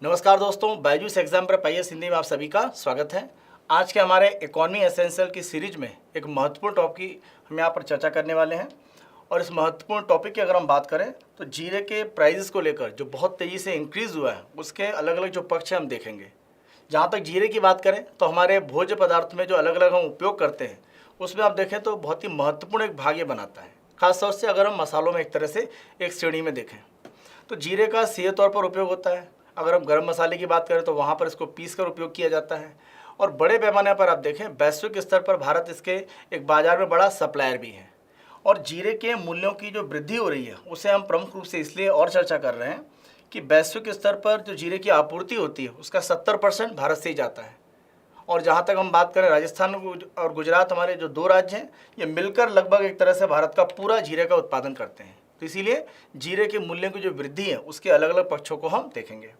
नमस्कार दोस्तों, बायजूस एग्जाम पर पाइए हिंदी में आप सभी का स्वागत है। आज के हमारे इकोनॉमी एसेंशियल की सीरीज में एक महत्वपूर्ण टॉपिक हम यहाँ पर चर्चा करने वाले हैं। और इस महत्वपूर्ण टॉपिक की अगर हम बात करें तो जीरे के प्राइजेस को लेकर जो बहुत तेज़ी से इंक्रीज़ हुआ है उसके अलग अलग जो पक्ष हैं हम देखेंगे। जहाँ तक जीरे की बात करें तो हमारे भोज्य पदार्थ में जो अलग अलग हम उपयोग करते हैं उसमें आप देखें तो बहुत ही महत्वपूर्ण एक भाग ये बनाता है। खासतौर से अगर हम मसालों में एक तरह से एक श्रेणी में देखें तो जीरे का सीधे तौर पर उपयोग होता है। अगर हम गरम मसाले की बात करें तो वहाँ पर इसको पीस कर उपयोग किया जाता है। और बड़े पैमाने पर आप देखें वैश्विक स्तर पर भारत इसके एक बाज़ार में बड़ा सप्लायर भी है। और जीरे के मूल्यों की जो वृद्धि हो रही है उसे हम प्रमुख रूप से इसलिए और चर्चा कर रहे हैं कि वैश्विक स्तर पर जो जीरे की आपूर्ति होती है उसका 70% भारत से ही जाता है। और जहाँ तक हम बात करें राजस्थान और गुजरात, हमारे जो दो राज्य हैं, ये मिलकर लगभग एक तरह से भारत का पूरा जीरे का उत्पादन करते हैं। तो इसीलिए जीरे के मूल्यों की जो वृद्धि है उसके अलग अलग पक्षों को हम देखेंगे।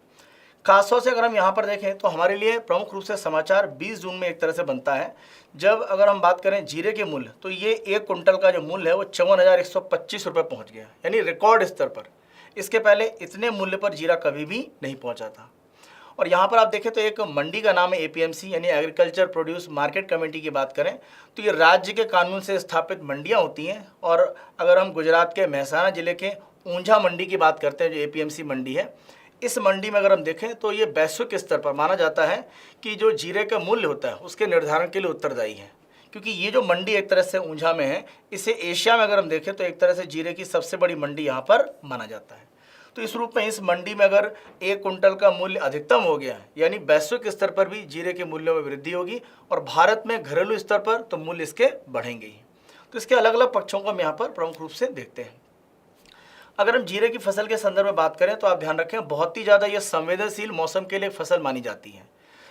खासतौर से अगर हम यहाँ पर देखें तो हमारे लिए प्रमुख रूप से समाचार 20 जून में एक तरह से बनता है, जब अगर हम बात करें जीरे के मूल्य तो ये 1 कुंटल का जो मूल्य है वो 54,125 रुपये पहुँच गया, यानी रिकॉर्ड स्तर पर। इसके पहले इतने मूल्य पर जीरा कभी भी नहीं पहुँचा था। और यहाँ पर आप देखें तो एक मंडी का नाम है एपीएमसी, यानी एग्रीकल्चर प्रोड्यूस मार्केट कमेटी की बात करें तो ये राज्य के कानून से स्थापित मंडियाँ होती हैं। और अगर हम गुजरात के मेहसाना जिले के ऊंझा मंडी की बात करते हैं, जो एपीएमसी मंडी है, इस मंडी में अगर हम देखें तो ये वैश्विक स्तर पर माना जाता है कि जो जीरे का मूल्य होता है उसके निर्धारण के लिए उत्तरदायी है। क्योंकि ये जो मंडी एक तरह से ऊंझा में है, इसे एशिया में अगर हम देखें तो एक तरह से जीरे की सबसे बड़ी मंडी यहाँ पर माना जाता है। तो इस रूप में इस मंडी में अगर 1 कुंटल का मूल्य अधिकतम हो गया है, यानी वैश्विक स्तर पर भी जीरे के मूल्यों में वृद्धि होगी और भारत में घरेलू स्तर पर तो मूल्य इसके बढ़ेंगे ही। तो इसके अलग अलग पक्षों को हम यहाँ पर प्रमुख रूप से देखते हैं। अगर हम जीरे की फसल के संदर्भ में बात करें तो आप ध्यान रखें बहुत ही ज़्यादा यह संवेदनशील मौसम के लिए फसल मानी जाती है।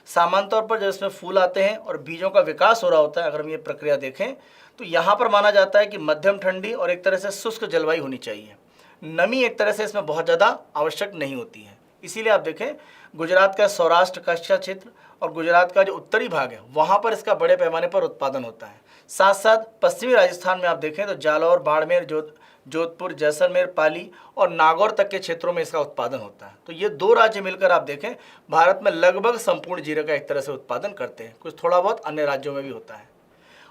सामान्य तौर पर जब इसमें फूल आते हैं और बीजों का विकास हो रहा होता है, अगर हम ये प्रक्रिया देखें तो यहाँ पर माना जाता है कि मध्यम ठंडी और एक तरह से शुष्क जलवायु होनी चाहिए। नमी एक तरह से इसमें बहुत ज़्यादा आवश्यक नहीं होती है। इसीलिए आप देखें गुजरात का सौराष्ट्र कच्छ क्षेत्र और गुजरात का जो उत्तरी भाग है वहाँ पर इसका बड़े पैमाने पर उत्पादन होता है। साथ साथ पश्चिमी राजस्थान में आप देखें तो जालौर, बाड़मेर, जोधपुर, जैसलमेर, पाली और नागौर तक के क्षेत्रों में इसका उत्पादन होता है। तो ये दो राज्य मिलकर आप देखें भारत में लगभग संपूर्ण जीरे का एक तरह से उत्पादन करते हैं। कुछ थोड़ा बहुत अन्य राज्यों में भी होता है।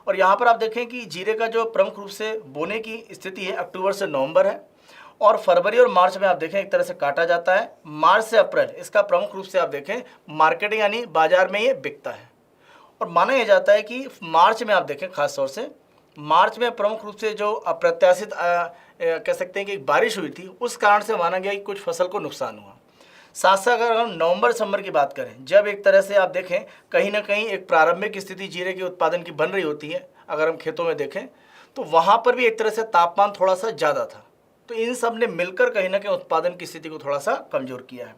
और यहाँ पर आप देखें कि जीरे का जो प्रमुख रूप से बोने की स्थिति है अक्टूबर से नवंबर है और फरवरी और मार्च में आप देखें एक तरह से काटा जाता है। मार्च से अप्रैल इसका प्रमुख रूप से आप देखें मार्केटिंग यानी बाजार में ये बिकता है। और माना यह जाता है कि मार्च में आप देखें खासतौर से मार्च में प्रमुख रूप से जो अप्रत्याशित कह सकते हैं कि बारिश हुई थी, उस कारण से माना गया कि कुछ फसल को नुकसान हुआ। साथ साथ अगर हम नवंबर दिसंबर की बात करें, जब एक तरह से आप देखें कहीं ना कहीं एक प्रारंभिक स्थिति जीरे के उत्पादन की बन रही होती है, अगर हम खेतों में देखें तो वहाँ पर भी एक तरह से तापमान थोड़ा सा ज़्यादा था। तो इन सब ने मिलकर कहीं ना कहीं उत्पादन की स्थिति को थोड़ा सा कमज़ोर किया है।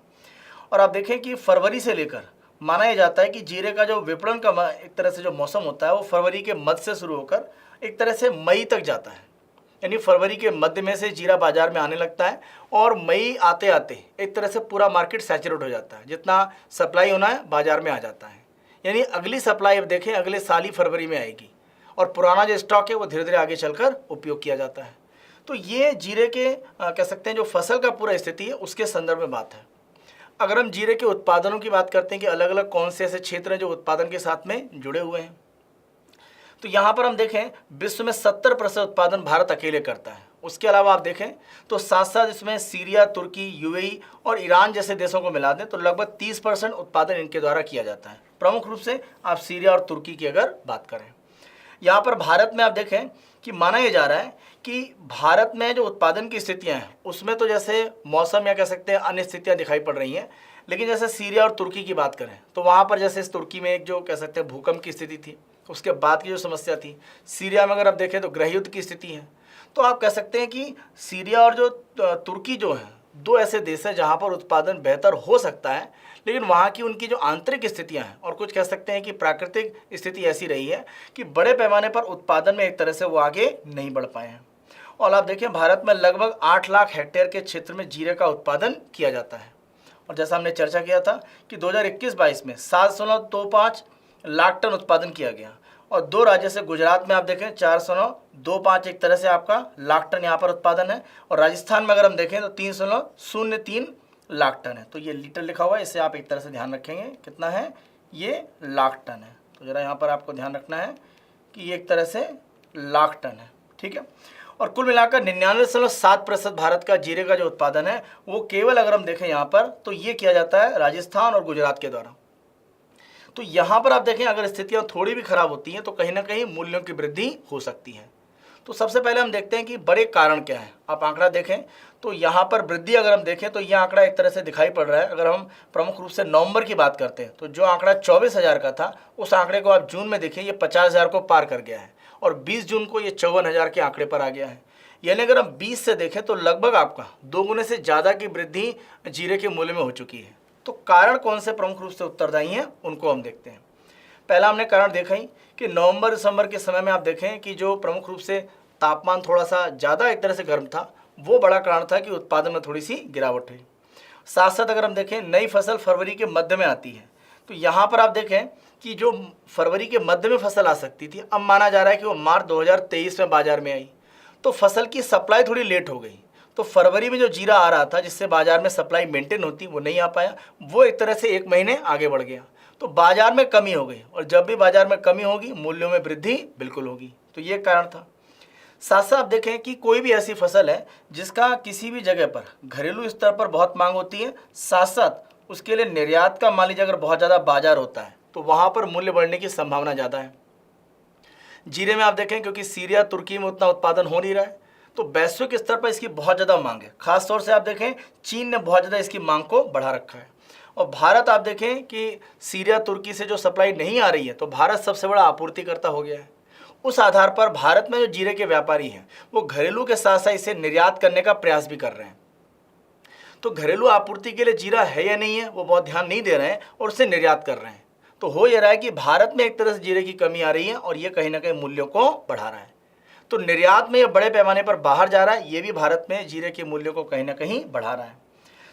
और आप देखें कि फरवरी से लेकर माना यह जाता है कि जीरे का जो विपणन का एक तरह से जो मौसम होता है वो फरवरी के मध्य से शुरू होकर एक तरह से मई तक जाता है। यानी फरवरी के मध्य में से जीरा बाजार में आने लगता है और मई आते आते एक तरह से पूरा मार्केट सैचुरेट हो जाता है। जितना सप्लाई होना है बाजार में आ जाता है। यानी अगली सप्लाई अब देखें अगले साल ही फरवरी में आएगी और पुराना जो स्टॉक है वो धीरे धीरे आगे चलकर उपयोग किया जाता है। तो ये जीरे के कह सकते हैं जो फसल का पूरा स्थिति है उसके संदर्भ में बात है। अगर हम जीरे के उत्पादनों की बात करते हैं कि अलग अलग कौन से ऐसे क्षेत्र हैं जो उत्पादन के साथ में जुड़े हुए हैं, तो यहाँ पर हम देखें विश्व में 70% उत्पादन भारत अकेले करता है। उसके अलावा आप देखें तो साथ साथ इसमें सीरिया, तुर्की, यूएई और ईरान जैसे देशों को मिला दें तो लगभग 30% उत्पादन इनके द्वारा किया जाता है। प्रमुख रूप से आप सीरिया और तुर्की की अगर बात करें, यहाँ पर भारत में आप देखें कि माना यह जा रहा है कि भारत में जो उत्पादन की स्थितियाँ हैं उसमें तो जैसे मौसम या कह सकते हैं अन्य स्थितियाँ दिखाई पड़ रही हैं, लेकिन जैसे सीरिया और तुर्की की बात करें तो वहाँ पर जैसे इस तुर्की में एक जो कह सकते हैं भूकंप की स्थिति थी, उसके बाद की जो समस्या थी, सीरिया में अगर आप देखें तो गृहयुद्ध की स्थिति है। तो आप कह सकते हैं कि सीरिया और जो तुर्की जो है दो ऐसे देश हैं जहाँ पर उत्पादन बेहतर हो सकता है, लेकिन वहाँ की उनकी जो आंतरिक स्थितियाँ हैं और कुछ कह सकते हैं कि प्राकृतिक स्थिति ऐसी रही है कि बड़े पैमाने पर उत्पादन में एक तरह से वो आगे नहीं बढ़ पाए हैं। और आप देखें भारत में लगभग 8 लाख हेक्टेयर के क्षेत्र में जीरे का उत्पादन किया जाता है। और जैसा हमने चर्चा किया था कि 2021-22 में 7.25 लाख टन उत्पादन किया गया और दो राज्य से गुजरात में आप देखें 4.25 एक तरह से आपका लाख टन यहाँ पर उत्पादन है और राजस्थान में अगर हम देखें तो 3.03 लाख टन है। तो ये लीटर लिखा हुआ है, इसे आप एक तरह से ध्यान रखेंगे, कितना है, ये लाख टन है। तो ज़रा यहाँ पर आपको ध्यान रखना है कि ये एक तरह से लाख टन है, ठीक है। और कुल मिलाकर 99.7% भारत का जीरे का जो उत्पादन है वो केवल अगर हम देखें यहाँ पर तो ये किया जाता है राजस्थान और गुजरात के द्वारा। तो यहाँ पर आप देखें अगर स्थितियाँ थोड़ी भी खराब होती हैं तो कहीं ना कहीं मूल्यों की वृद्धि हो सकती है। तो सबसे पहले हम देखते हैं कि बड़े कारण क्या हैं। आप आंकड़ा देखें तो यहाँ पर वृद्धि अगर हम देखें तो यह आंकड़ा एक तरह से दिखाई पड़ रहा है। अगर हम प्रमुख रूप से नवंबर की बात करते हैं तो जो आंकड़ा 24,000 का था उस आंकड़े को आप जून में देखिए ये 50,000 को पार कर गया है और 20 जून को ये 54,000 के आंकड़े पर आ गया है। यानी अगर हम 20 से देखें तो लगभग आपका 2 गुने से ज़्यादा की वृद्धि जीरे के मूल्य में हो चुकी है। तो कारण कौन से प्रमुख रूप से उत्तरदायी हैं उनको हम देखते हैं। पहला हमने कारण देखा ही कि नवंबर दिसंबर के समय में आप देखें कि जो प्रमुख रूप से तापमान थोड़ा सा ज़्यादा एक तरह से गर्म था, वो बड़ा कारण था कि उत्पादन में थोड़ी सी गिरावट हुई। साथ साथ अगर हम देखें नई फसल फरवरी के मध्य में आती है, तो यहाँ पर आप देखें कि जो फरवरी के मध्य में फसल आ सकती थी, अब माना जा रहा है कि वो मार्च 2023 में बाजार में आई। तो फसल की सप्लाई थोड़ी लेट हो गई, तो फरवरी में जो जीरा आ रहा था जिससे बाजार में सप्लाई मेंटेन होती वो नहीं आ पाया, वो एक तरह से 1 महीने आगे बढ़ गया। तो बाजार में कमी हो गई और जब भी बाजार में कमी होगी मूल्यों में वृद्धि बिल्कुल होगी। तो ये कारण था। साथ साथ आप देखें कि कोई भी ऐसी फसल है जिसका किसी भी जगह पर घरेलू स्तर पर बहुत मांग होती है, साथ साथ उसके लिए निर्यात का मान लीजिए अगर बहुत ज़्यादा बाजार होता है तो वहाँ पर मूल्य बढ़ने की संभावना ज़्यादा है। जीरे में आप देखें क्योंकि सीरिया तुर्की में उतना उत्पादन हो नहीं रहा है तो वैश्विक स्तर पर इसकी बहुत ज़्यादा मांग है। खास तौर से आप देखें चीन ने बहुत ज़्यादा इसकी मांग को बढ़ा रखा है और भारत आप देखें कि सीरिया तुर्की से जो सप्लाई नहीं आ रही है तो भारत सबसे बड़ा आपूर्तिकर्ता हो गया है। उस आधार पर भारत में जो जीरे के व्यापारी हैं वो घरेलू के साथ साथ इसे निर्यात करने का प्रयास भी कर रहे हैं। तो घरेलू आपूर्ति के लिए जीरा है या नहीं है वो बहुत ध्यान नहीं दे रहे हैं और उसे निर्यात कर रहे हैं। तो हो यह रहा है कि भारत में एक तरह से जीरे की कमी आ रही है और ये कहीं ना कहीं मूल्यों को बढ़ा रहा है। तो निर्यात में ये बड़े पैमाने पर बाहर जा रहा है, ये भी भारत में जीरे के मूल्यों को कहीं ना कहीं बढ़ा रहा है।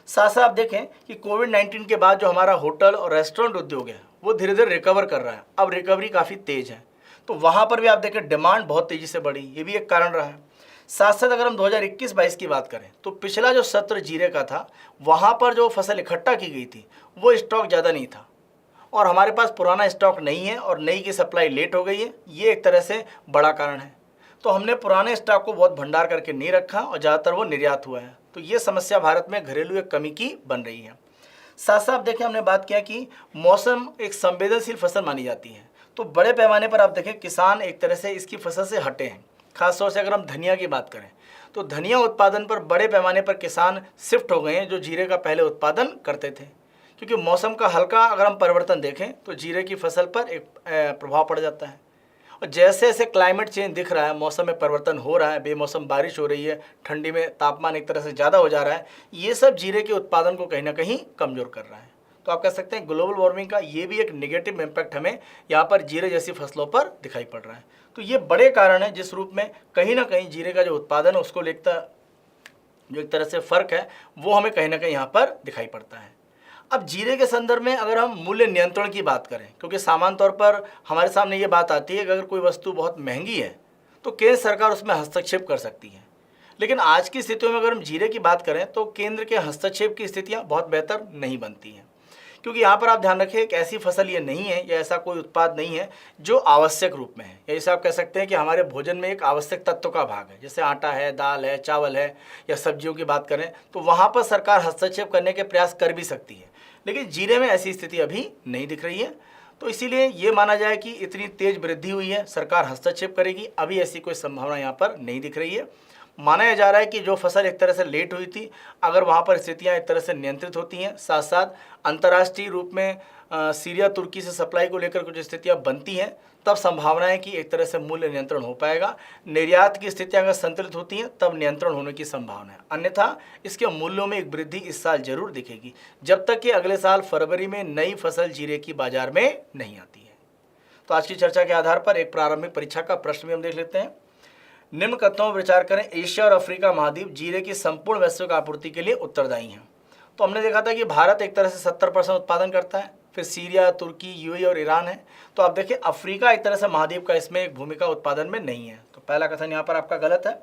साथ साथ आप देखें कि कोविड-19 के बाद जो हमारा होटल और रेस्टोरेंट उद्योग है वो धीरे धीरे रिकवर कर रहा है। अब रिकवरी काफ़ी तेज़ है तो वहाँ पर भी आप देखें डिमांड बहुत तेज़ी से बढ़ी, ये भी एक कारण रहा है। साथ साथ अगर हम 2021-22 की बात करें तो पिछला जो सत्र जीरे का था वहाँ पर जो फसल इकट्ठा की गई थी वो स्टॉक ज़्यादा नहीं था और हमारे पास पुराना स्टॉक नहीं है और नई की सप्लाई लेट हो गई है, ये एक तरह से बड़ा कारण है। तो हमने पुराने स्टॉक को बहुत भंडार करके नहीं रखा और ज़्यादातर वो निर्यात हुआ है। तो ये समस्या भारत में घरेलू एक कमी की बन रही है। साथ साथ देखें हमने बात किया कि मौसम एक संवेदनशील फसल मानी जाती है तो बड़े पैमाने पर आप देखें किसान एक तरह से इसकी फसल से हटे हैं। खासतौर से अगर हम धनिया की बात करें तो धनिया उत्पादन पर बड़े पैमाने पर किसान शिफ्ट हो गए हैं जो जीरे का पहले उत्पादन करते थे, क्योंकि मौसम का हल्का अगर हम परिवर्तन देखें तो जीरे की फसल पर एक प्रभाव पड़ जाता है। और जैसे जैसे क्लाइमेट चेंज दिख रहा है, मौसम में परिवर्तन हो रहा है, बेमौसम बारिश हो रही है, ठंडी में तापमान एक तरह से ज़्यादा हो जा रहा है, ये सब जीरे के उत्पादन को कहीं ना कहीं कमज़ोर कर रहा है। तो आप कह सकते हैं ग्लोबल वार्मिंग का ये भी एक नेगेटिव इम्पैक्ट हमें यहाँ पर जीरे जैसी फसलों पर दिखाई पड़ रहा है। तो ये बड़े कारण हैं जिस रूप में कहीं ना कहीं जीरे का जो उत्पादन है उसको लेकर जो एक तरह से फ़र्क है वो हमें कहीं ना कहीं यहाँ पर दिखाई पड़ता है। अब जीरे के संदर्भ में अगर हम मूल्य नियंत्रण की बात करें, क्योंकि सामान्य तौर पर हमारे सामने ये बात आती है कि अगर कोई वस्तु बहुत महंगी है तो केंद्र सरकार उसमें हस्तक्षेप कर सकती है, लेकिन आज की स्थितियों में अगर हम जीरे की बात करें तो केंद्र के हस्तक्षेप की स्थितियाँ बहुत बेहतर नहीं बनती हैं, क्योंकि यहाँ पर आप ध्यान रखें एक ऐसी फसल ये नहीं है या ऐसा कोई उत्पाद नहीं है जो आवश्यक रूप में है, या जैसे आप कह सकते हैं कि हमारे भोजन में एक आवश्यक तत्व का भाग है, जैसे आटा है, दाल है, चावल है या सब्जियों की बात करें तो वहाँ पर सरकार हस्तक्षेप करने के प्रयास कर भी सकती है, लेकिन जीरे में ऐसी स्थिति अभी नहीं दिख रही है। तो इसीलिए ये माना जाए कि इतनी तेज वृद्धि हुई है, सरकार हस्तक्षेप करेगी, अभी ऐसी कोई संभावना यहाँ पर नहीं दिख रही है। माना जा रहा है कि जो फसल एक तरह से लेट हुई थी, अगर वहाँ पर स्थितियाँ एक तरह से नियंत्रित होती हैं, साथ साथ अंतर्राष्ट्रीय रूप में सीरिया तुर्की से सप्लाई को लेकर कुछ स्थितियाँ बनती हैं, तब संभावना है कि एक तरह से मूल्य नियंत्रण हो पाएगा। निर्यात की स्थितियाँ अगर संतुलित होती हैं तब नियंत्रण होने की संभावना है, अन्यथा इसके मूल्यों में एक वृद्धि इस साल जरूर दिखेगी, जब तक कि अगले साल फरवरी में नई फसल जीरे की बाजार में नहीं आती है। तो आज की चर्चा के आधार पर एक प्रारंभिक परीक्षा का प्रश्न भी हम देख लेते हैं। निम्न कथनों पर विचार करें, एशिया और अफ्रीका महाद्वीप जीरे की संपूर्ण वैश्विक आपूर्ति के लिए उत्तरदायी हैं। तो हमने देखा था कि भारत एक तरह से 70% उत्पादन करता है, फिर सीरिया, तुर्की, यूएई और ईरान है। तो आप देखिए अफ्रीका एक तरह से महाद्वीप का इसमें एक भूमिका उत्पादन में नहीं है। तो पहला कथन यहाँ पर आपका गलत है।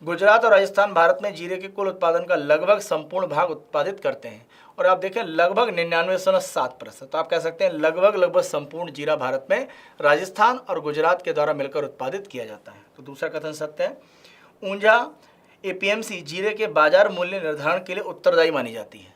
गुजरात और राजस्थान भारत में जीरे के कुल उत्पादन का लगभग संपूर्ण भाग उत्पादित करते हैं। और आप देखें लगभग 99.7%, तो आप कह सकते हैं लगभग संपूर्ण जीरा भारत में राजस्थान और गुजरात के द्वारा मिलकर उत्पादित किया जाता है। तो दूसरा कथन सत्य है। ऊंझा एपीएमसी जीरे के बाजार मूल्य निर्धारण के लिए उत्तरदायी मानी जाती है।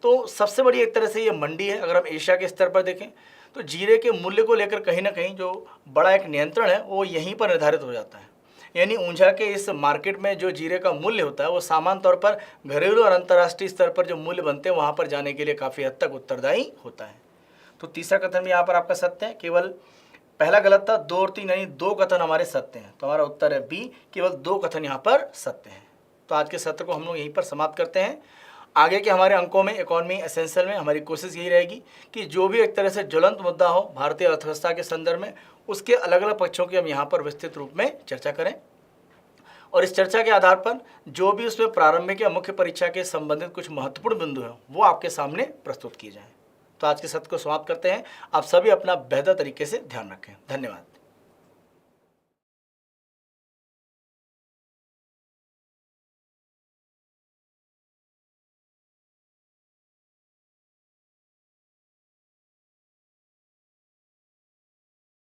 तो सबसे बड़ी एक तरह से ये मंडी है। अगर हम एशिया के स्तर पर देखें तो जीरे के मूल्य को लेकर कहीं ना कहीं जो बड़ा एक नियंत्रण है वो यहीं पर निर्धारित हो जाता है। यानी ऊंझा के इस मार्केट में जो जीरे का मूल्य होता है वो सामान्य तौर पर घरेलू और अंतर्राष्ट्रीय स्तर पर जो मूल्य बनते हैं वहाँ पर जाने के लिए काफ़ी हद तक उत्तरदायी होता है। तो तीसरा कथन भी यहाँ पर आपका सत्य है। केवल पहला गलत था, 2 और 3 यानी 2 कथन हमारे सत्य हैं। तो हमारा उत्तर है बी, केवल 2 कथन यहाँ पर सत्य हैं। तो आज के सत्र को हम लोग यहीं पर समाप्त करते हैं। आगे के हमारे अंकों में इकोनॉमी एसेंशियल में हमारी कोशिश यही रहेगी कि जो भी एक तरह से ज्वलंत मुद्दा हो भारतीय अर्थव्यवस्था के संदर्भ में, उसके अलग अलग पक्षों की हम यहाँ पर विस्तृत रूप में चर्चा करें और इस चर्चा के आधार पर जो भी उसमें प्रारंभिक या मुख्य परीक्षा के संबंधित कुछ महत्वपूर्ण बिंदु हैं वो आपके सामने प्रस्तुत किए जाएं। तो आज के सत्र को समाप्त करते हैं। आप सभी अपना बेहतर तरीके से ध्यान रखें। धन्यवाद।